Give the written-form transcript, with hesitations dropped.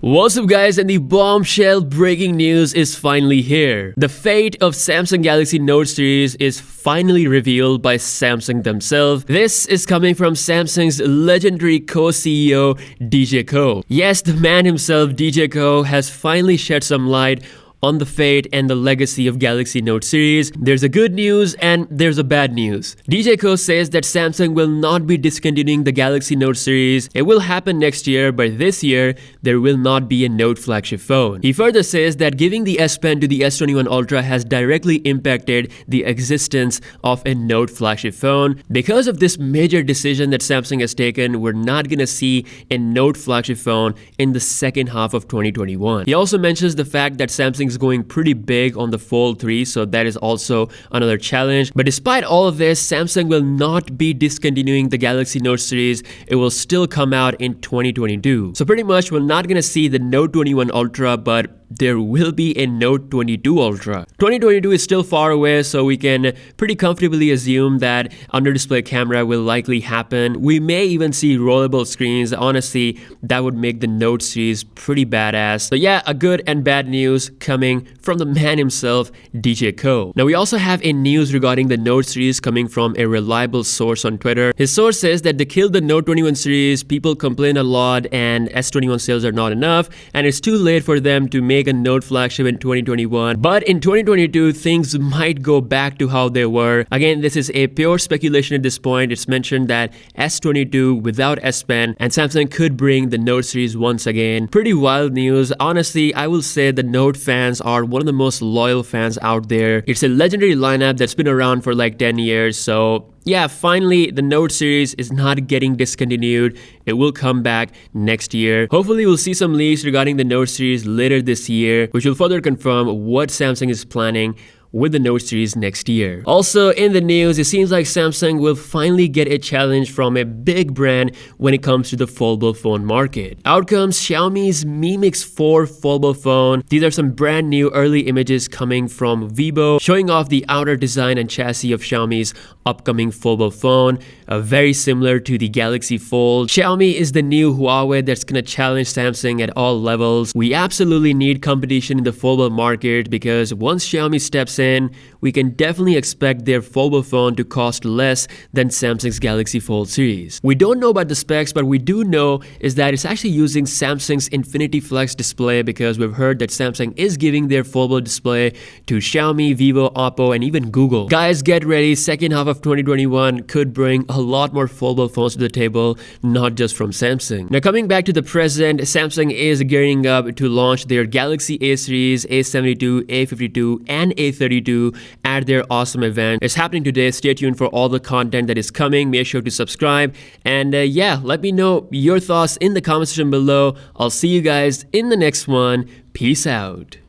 What's up guys, and the bombshell breaking news is finally here. The fate of Samsung Galaxy Note series is finally revealed by Samsung themselves. This is coming from Samsung's legendary co-CEO DJ Ko. Yes, the man himself, DJ Ko, has finally shed some light on the fate and the legacy of Galaxy Note series. There's a good news and there's a bad news. DJ Ko says that Samsung will not be discontinuing the Galaxy Note series. It will happen next year, but this year there will not be a Note flagship phone. He further says that giving the S Pen to the S21 Ultra has directly impacted the existence of a Note flagship phone. Because of this major decision that Samsung has taken, we're not gonna see a Note flagship phone in the second half of 2021. He also mentions the fact that Samsung is going pretty big on the Fold 3, so that is also another challenge. But despite all of this, Samsung will not be discontinuing the Galaxy Note series. It will still come out in 2022. So pretty much we're not gonna see the Note 21 Ultra, but there will be a Note 22 Ultra. 2022 is still far away, so we can pretty comfortably assume that under-display camera will likely happen. We may even see rollable screens. Honestly, that would make the Note series pretty badass. So yeah, a good and bad news coming from the man himself, DJ Ko. Now we also have a news regarding the Note series coming from a reliable source on Twitter. His source says that they killed the Note 21 series, people complain a lot and S21 sales are not enough, and it's too late for them to make a Note flagship in 2021. But in 2022, things might go back to how they were. Again, this is a pure speculation at this point. It's mentioned that S22 without S Pen, and Samsung could bring the Note series once again. Pretty wild news. Honestly, I will say the Note fans are one of the most loyal fans out there. It's a legendary lineup that's been around for like 10 years, so yeah, finally the Note series is not getting discontinued. It will come back next year. Hopefully we'll see some leaks regarding the Note series later this year, which will further confirm what Samsung is planning with the Note series next year. Also in the news, it seems like Samsung will finally get a challenge from a big brand when it comes to the foldable phone market. Out comes Xiaomi's Mi Mix 4 foldable phone. These are some brand new early images coming from Vivo, showing off the outer design and chassis of Xiaomi's upcoming foldable phone, very similar to the Galaxy Fold. Xiaomi is the new Huawei that's gonna challenge Samsung at all levels. We absolutely need competition in the foldable market, because once Xiaomi steps in, we can definitely expect their foldable phone to cost less than Samsung's Galaxy Fold series. We don't know about the specs, but we do know is that it's actually using Samsung's Infinity Flex display, because we've heard that Samsung is giving their foldable display to Xiaomi, Vivo, Oppo, and even Google. Guys, get ready. Second half of 2021 could bring a lot more foldable phones to the table, not just from Samsung. Now coming back to the present, Samsung is gearing up to launch their Galaxy A series, A72, A52, and A32 at their awesome event. It's happening today. Stay tuned for all the content that is coming. Make sure to subscribe, and yeah, let me know your thoughts in the comment section below. I'll see you guys in the next one. Peace out.